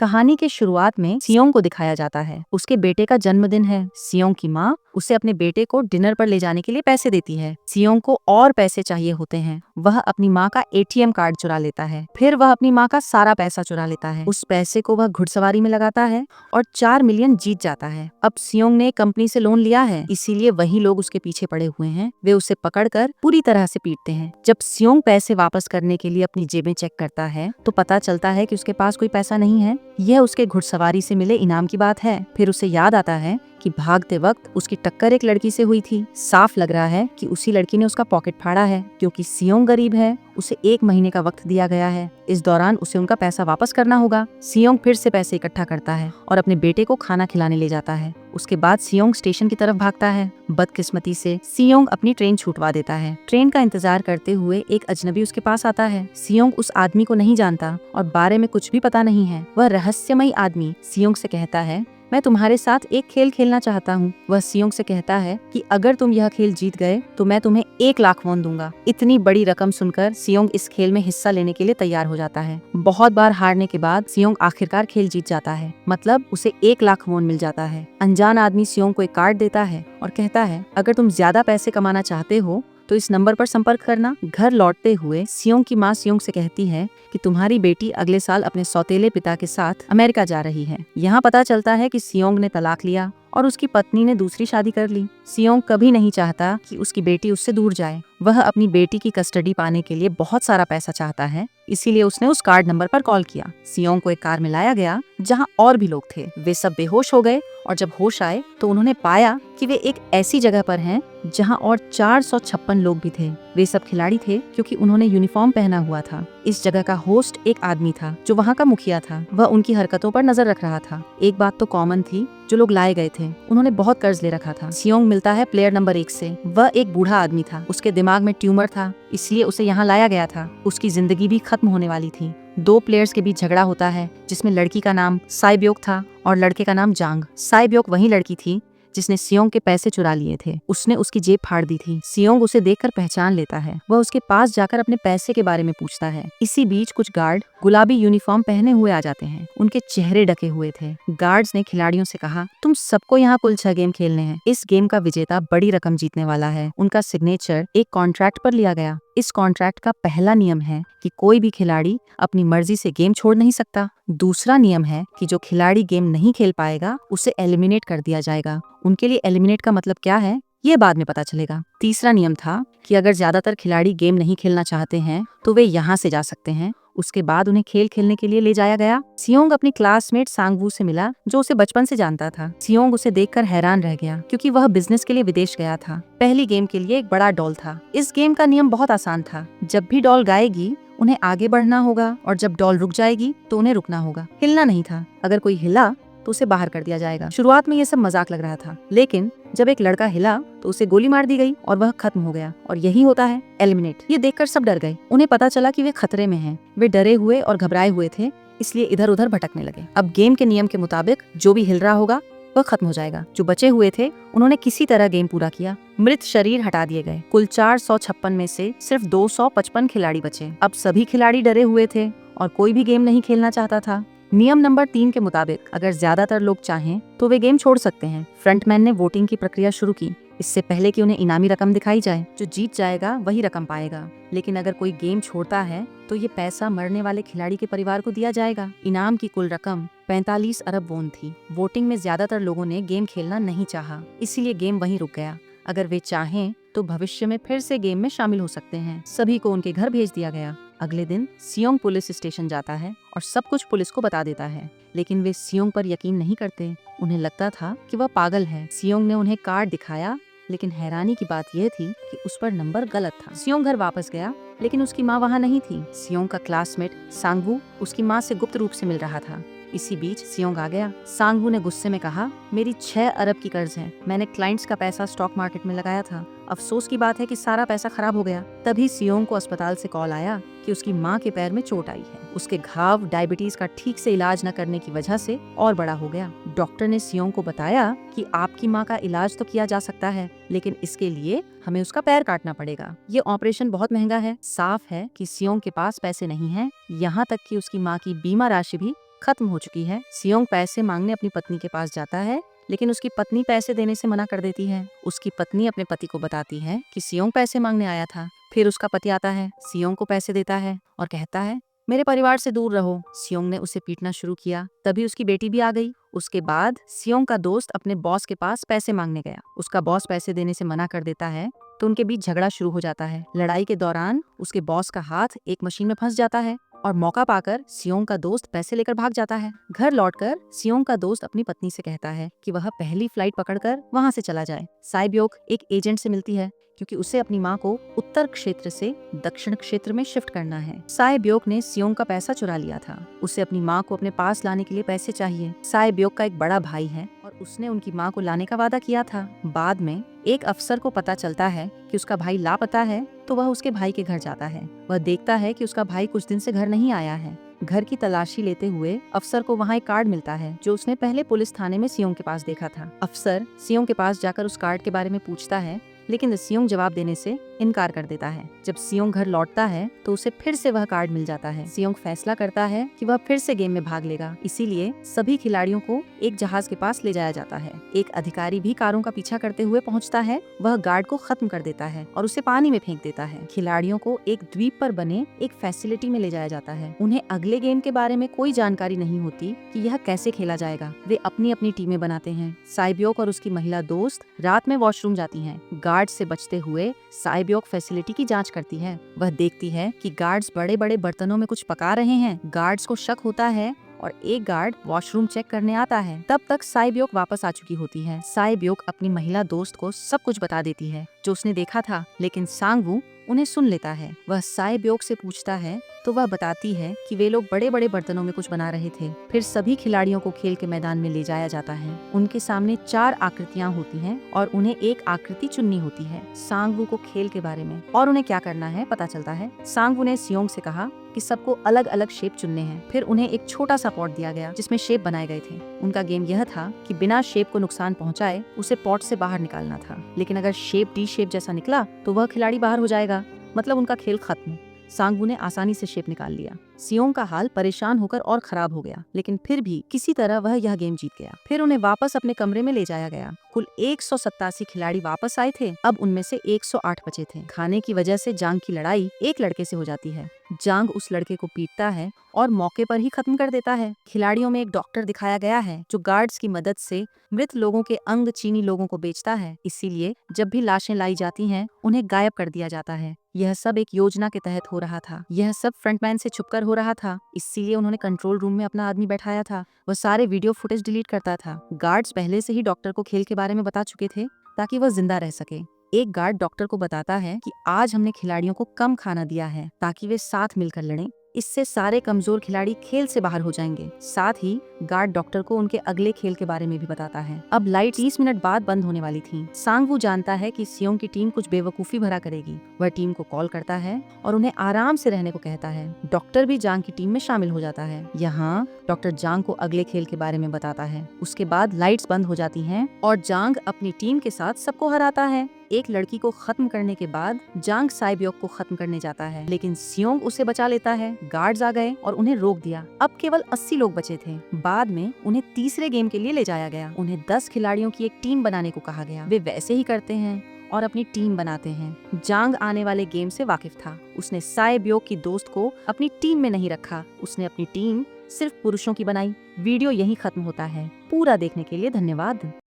कहानी के शुरुआत में सियोंग को दिखाया जाता है। उसके बेटे का जन्मदिन है। सियोंग की माँ उसे अपने बेटे को डिनर पर ले जाने के लिए पैसे देती है। सियोंग को और पैसे चाहिए होते हैं। वह अपनी माँ का एटीएम कार्ड चुरा लेता है। फिर वह अपनी माँ का सारा पैसा चुरा लेता है। उस पैसे को वह घुड़सवारी में लगाता है और 4 मिलियन जीत जाता है। अब सियोंग ने कंपनी से लोन लिया है, इसीलिए वही लोग उसके पीछे पड़े हुए हैं। वे उसे पकड़कर पूरी तरह से पीटते हैं। जब सियोंग पैसे वापस करने के लिए अपनी जेबें चेक करता है तो पता चलता है कि उसके पास कोई पैसा नहीं है। यह उसके घुड़सवारी से मिले इनाम की बात है। फिर उसे याद आता है कि भागते वक्त उसकी टक्कर एक लड़की से हुई थी। साफ लग रहा है कि उसी लड़की ने उसका पॉकेट फाड़ा है। क्योंकि सियोंग गरीब है, उसे 1 महीने का वक्त दिया गया है। इस दौरान उसे उनका पैसा वापस करना होगा। सियोंग फिर से पैसे इकट्ठा करता है और अपने बेटे को खाना खिलाने ले जाता है। उसके बाद सियोंग स्टेशन की तरफ भागता है। बदकिस्मती से सियोंग अपनी ट्रेन छूटवा देता है। ट्रेन का इंतजार करते हुए एक अजनबी उसके पास आता है। सियोंग उस आदमी को नहीं जानता और बारे में कुछ भी पता नहीं है। वह रहस्यमयी आदमी सियोंग से कहता है, मैं तुम्हारे साथ एक खेल खेलना चाहता हूँ। वह सियोंग से कहता है कि अगर तुम यह खेल जीत गए तो मैं तुम्हें 1 लाख वॉन दूंगा। इतनी बड़ी रकम सुनकर सियोंग इस खेल में हिस्सा लेने के लिए तैयार हो जाता है। बहुत बार हारने के बाद सियोंग आखिरकार खेल जीत जाता है। मतलब उसे 1 लाख वॉन मिल जाता है। अनजान आदमी सियोंग को एक कार्ड देता है और कहता है, अगर तुम ज्यादा पैसे कमाना चाहते हो तो इस नंबर पर संपर्क करना। घर लौटते हुए सियोंग की माँ सियोंग से कहती है कि तुम्हारी बेटी अगले साल अपने सौतेले पिता के साथ अमेरिका जा रही है। यहाँ पता चलता है कि सियोंग ने तलाक लिया और उसकी पत्नी ने दूसरी शादी कर ली। सियोंग कभी नहीं चाहता कि उसकी बेटी उससे दूर जाए। वह अपनी बेटी की कस्टडी पाने के लिए बहुत सारा पैसा चाहता है, इसीलिए उसने उस कार्ड नंबर पर कॉल किया। सियोंग को एक कार में लाया गया जहाँ और भी लोग थे। वे सब बेहोश हो गए और जब होश आए तो उन्होंने पाया कि वे एक ऐसी जगह पर हैं जहां और 456 लोग भी थे। वे सब खिलाड़ी थे क्योंकि उन्होंने यूनिफॉर्म पहना हुआ था। इस जगह का होस्ट एक आदमी था जो वहां का मुखिया था। वह उनकी हरकतों पर नजर रख रहा था। एक बात तो कॉमन थी, जो लोग लाए गए थे उन्होंने बहुत कर्ज ले रखा था। सियोंग मिलता है प्लेयर नंबर 1 से। वह एक बूढ़ा आदमी था। उसके दिमाग में ट्यूमर था, इसलिए उसे यहाँ लाया गया था। उसकी जिंदगी भी खत्म होने वाली थी। 2 प्लेयर्स के बीच झगड़ा होता है जिसमें लड़की का नाम साइब्योक था और लड़के का नाम जांग। साइब्योक वही लड़की थी जिसने सियोंग के पैसे चुरा लिए थे। उसने उसकी जेब फाड़ दी थी। सियोंग उसे देखकर पहचान लेता है। वह उसके पास जाकर अपने पैसे के बारे में पूछता है। इसी बीच कुछ गार्ड गुलाबी यूनिफॉर्म पहने हुए आ जाते हैं। उनके चेहरे ढके हुए थे। गार्ड्स ने खिलाड़ियों से कहा, तुम सबको यहाँ कुल 6 गेम खेलने हैं। इस गेम का विजेता बड़ी रकम जीतने वाला है। उनका सिग्नेचर एक कॉन्ट्रैक्ट पर लिया गया। इस कॉन्ट्रैक्ट का पहला नियम है कि कोई भी खिलाड़ी अपनी मर्जी से गेम छोड़ नहीं सकता। दूसरा नियम है कि जो खिलाड़ी गेम नहीं खेल पाएगा उसे एलिमिनेट कर दिया जाएगा। उनके लिए एलिमिनेट का मतलब क्या है ये बाद में पता चलेगा। तीसरा नियम था कि अगर ज्यादातर खिलाड़ी गेम नहीं खेलना चाहते हैं तो वे यहाँ से जा सकते हैं। उसके बाद उन्हें खेल खेलने के लिए ले जाया गया। सियोंग अपनी क्लासमेट सांगवू से मिला जो उसे बचपन से जानता था। सियोंग उसे देखकर हैरान रह गया क्योंकि वह बिजनेस के लिए विदेश गया था। पहली गेम के लिए एक बड़ा डॉल था। इस गेम का नियम बहुत आसान था। जब भी डॉल गाएगी उन्हें आगे बढ़ना होगा और जब डॉल रुक जाएगी तो उन्हें रुकना होगा। हिलना नहीं था। अगर कोई हिला तो उसे बाहर कर दिया जाएगा। शुरुआत में ये सब मजाक लग रहा था, लेकिन जब एक लड़का हिला तो उसे गोली मार दी गई और वह खत्म हो गया। और यही होता है एलिमिनेट। ये देखकर सब डर गए। उन्हें पता चला कि वे खतरे में हैं। वे डरे हुए और घबराए हुए थे, इसलिए इधर उधर भटकने लगे। अब गेम के नियम के मुताबिक जो भी हिल रहा होगा वह खत्म हो जाएगा। जो बचे हुए थे उन्होंने किसी तरह गेम पूरा किया। मृत शरीर हटा दिए गए। कुल 456 में से सिर्फ 255 खिलाड़ी बचे। अब सभी खिलाड़ी डरे हुए थे और कोई भी गेम नहीं खेलना चाहता था। नियम नंबर 3 के मुताबिक अगर ज्यादातर लोग चाहें तो वे गेम छोड़ सकते हैं। फ्रंटमैन ने वोटिंग की प्रक्रिया शुरू की। इससे पहले कि उन्हें इनामी रकम दिखाई जाए। जो जीत जाएगा वही रकम पाएगा, लेकिन अगर कोई गेम छोड़ता है तो ये पैसा मरने वाले खिलाड़ी के परिवार को दिया जाएगा। इनाम की कुल रकम 45 अरब वॉन थी। वोटिंग में ज्यादातर लोगों ने गेम खेलना नहीं चाहा, इसीलिए गेम वहीं रुक गया। अगर वे चाहें तो भविष्य में फिर से गेम में शामिल हो सकते हैं। सभी को उनके घर भेज दिया गया। अगले दिन सियोंग पुलिस स्टेशन जाता है और सब कुछ पुलिस को बता देता है, लेकिन वे सियोंग पर यकीन नहीं करते। उन्हें लगता था कि वह पागल है। सियोंग ने उन्हें कार्ड दिखाया, लेकिन हैरानी की बात यह थी कि उस पर नंबर गलत था। सियोंग घर वापस गया, लेकिन उसकी माँ वहाँ नहीं थी। सियोंग का क्लासमेट सांगवू उसकी माँ से गुप्त रूप से मिल रहा था। इसी बीच सियोंग आ गया। सांगवू ने गुस्से में कहा, मेरी 6 अरब की कर्ज है। मैंने क्लाइंट्स का पैसा स्टॉक मार्केट में लगाया था। अफसोस की बात है कि सारा पैसा खराब हो गया। तभी सियोंग को अस्पताल से कॉल आया कि उसकी माँ के पैर में चोट आई है। उसके घाव डायबिटीज का ठीक से इलाज न करने की वजह से और बड़ा हो गया। डॉक्टर ने सियोंग को बताया कि आपकी माँ का इलाज तो किया जा सकता है, लेकिन इसके लिए हमें उसका पैर काटना पड़ेगा। ये ऑपरेशन बहुत महंगा है। साफ है कि सियोंग के पास पैसे नहीं है। यहाँ तक कि उसकी माँ की बीमा राशि भी खत्म हो चुकी है। सियोंग पैसे मांगने अपनी पत्नी के पास जाता है, लेकिन उसकी पत्नी पैसे देने से मना कर देती है। उसकी पत्नी अपने पति को बताती है कि सियोंग पैसे मांगने आया था। फिर उसका पति आता है, सियोंग को पैसे देता है और कहता है, मेरे परिवार से दूर रहो। सियोंग ने उसे पीटना शुरू किया। तभी उसकी बेटी भी आ गई। उसके बाद सियोंग का दोस्त अपने बॉस के पास पैसे मांगने गया। उसका बॉस पैसे देने से मना कर देता है, तो उनके बीच झगड़ा शुरू हो जाता है। लड़ाई के दौरान उसके बॉस का हाथ एक मशीन में फंस जाता है और मौका पाकर सियोंग का दोस्त पैसे लेकर भाग जाता है। घर लौटकर सियोंग का दोस्त अपनी पत्नी से कहता है कि वह पहली फ्लाइट पकड़कर वहां से चला जाए। साइब्योक एक एजेंट से मिलती है, क्योंकि उसे अपनी माँ को उत्तर क्षेत्र से दक्षिण क्षेत्र में शिफ्ट करना है। साइब्योक ने सियोंग का पैसा चुरा लिया था। उसे अपनी माँ को अपने पास लाने के लिए पैसे चाहिए। साइब्योक का एक बड़ा भाई है और उसने उनकी माँ को लाने का वादा किया था। बाद में एक अफसर को पता चलता है कि उसका भाई लापता है, तो वह उसके भाई के घर जाता है। वह देखता है कि उसका भाई कुछ दिन से घर नहीं आया है। घर की तलाशी लेते हुए अफसर को वहाँ एक कार्ड मिलता है, जो उसने पहले पुलिस थाने में सियोंग के पास देखा था। अफसर सियोंग के पास जाकर उस कार्ड के बारे में पूछता है, लेकिन सियोंग जवाब देने से इनकार कर देता है। जब सियोंग घर लौटता है तो उसे फिर से वह कार्ड मिल जाता है। सियोंग फैसला करता है कि वह फिर से गेम में भाग लेगा। इसीलिए सभी खिलाड़ियों को एक जहाज के पास ले जाया जाता है। एक अधिकारी भी कारों का पीछा करते हुए पहुंचता है। वह गार्ड को खत्म कर देता है और उसे पानी में फेंक देता है। खिलाड़ियों को एक द्वीप पर बने एक फैसिलिटी में ले जाया जाता है। उन्हें अगले गेम के बारे में कोई जानकारी नहीं होती कि यह कैसे खेला जाएगा। वे अपनी अपनी टीमें बनाते हैं। साइब्योक और उसकी महिला दोस्त रात में वॉशरूम जाती हैं। गार्ड से बचते हुए साइब्योक फैसिलिटी की जांच करती है। वह देखती है कि गार्ड्स बड़े बड़े बर्तनों में कुछ पका रहे हैं। गार्ड्स को शक होता है और एक गार्ड वॉशरूम चेक करने आता है। तब तक साइब्योक वापस आ चुकी होती है। साइब्योक अपनी महिला दोस्त को सब कुछ बता देती है जो उसने देखा था, लेकिन सांगवू उन्हें सुन लेता है। वह साइब्योक से पूछता है तो वह बताती है कि वे लोग बड़े बड़े बर्तनों में कुछ बना रहे थे। फिर सभी खिलाड़ियों को खेल के मैदान में ले जाया जाता है। उनके सामने 4 आकृतियां होती हैं और उन्हें एक आकृति चुननी होती है। सांगवू को खेल के बारे में और उन्हें क्या करना है पता चलता है। सांगवू ने सियोंग से कहा कि सबको अलग अलग शेप चुनने हैं। फिर उन्हें एक छोटा सा पॉट दिया गया जिसमें शेप बनाए गए थे। उनका गेम यह था कि बिना शेप को नुकसान पहुंचाए उसे पॉट से बाहर निकालना था, लेकिन अगर शेप टी शेप जैसा निकला तो वह खिलाड़ी बाहर हो जाएगा, मतलब उनका खेल खत्म। सांगवू ने आसानी से शेप निकाल लिया। सियोंग का हाल परेशान होकर और खराब हो गया, लेकिन फिर भी किसी तरह वह यह गेम जीत गया। फिर उन्हें वापस अपने कमरे में ले जाया गया। कुल 187 खिलाड़ी वापस आए थे। अब उनमें से 108 बचे थे। खाने की वजह से जांग की लड़ाई एक लड़के से हो जाती है। जांग उस लड़के को पीटता है और मौके पर ही खत्म कर देता है। खिलाड़ियों में एक डॉक्टर दिखाया गया है जो गार्ड्स की मदद से मृत लोगों के अंग चीनी लोगों को बेचता है। इसीलिए जब भी लाशें लाई जाती हैं, उन्हें गायब कर दिया जाता है। यह सब एक योजना के तहत हो रहा था। यह सब फ्रंटमैन से छुपकर हो रहा था। इसीलिए उन्होंने कंट्रोल रूम में अपना आदमी बैठाया था। वह सारे वीडियो फुटेज डिलीट करता था। गार्ड्स पहले से ही डॉक्टर को खेल के बारे में बता चुके थे ताकि वह जिंदा रह सके। एक गार्ड डॉक्टर को बताता है कि आज हमने खिलाड़ियों को कम खाना दिया है ताकि वे साथ मिलकर लड़ें। इससे सारे कमजोर खिलाड़ी खेल से बाहर हो जाएंगे। साथ ही गार्ड डॉक्टर को उनके अगले खेल के बारे में भी बताता है। अब लाइट 30 मिनट बाद बंद होने वाली थी। सांगवू जानता है कि सियोंग की टीम कुछ बेवकूफी भरा करेगी। वह टीम को कॉल करता है और उन्हें आराम से रहने को कहता है। डॉक्टर भी जांग की टीम में शामिल हो जाता है। यहाँ डॉक्टर जांग को अगले खेल के बारे में बताता है। उसके बाद लाइट्स बंद हो जाती हैं और जांग अपनी टीम के साथ सबको हराता है। एक लड़की को खत्म करने के बाद जांग साइब्योक को खत्म करने जाता है, लेकिन सियोंग उसे बचा लेता है। गार्ड्स आ गए और उन्हें रोक दिया। अब केवल 80 लोग बचे थे। बाद में उन्हें तीसरे गेम के लिए ले जाया गया। उन्हें 10 खिलाड़ियों की एक टीम बनाने को कहा गया। वे वैसे ही करते हैं और अपनी टीम बनाते हैं। जांग आने वाले गेम से वाकिफ था। उसने साइब्योक की दोस्त को अपनी टीम में नहीं रखा। उसने अपनी टीम सिर्फ पुरुषों की बनाई। वीडियो यहीं खत्म होता है। पूरा देखने के लिए धन्यवाद।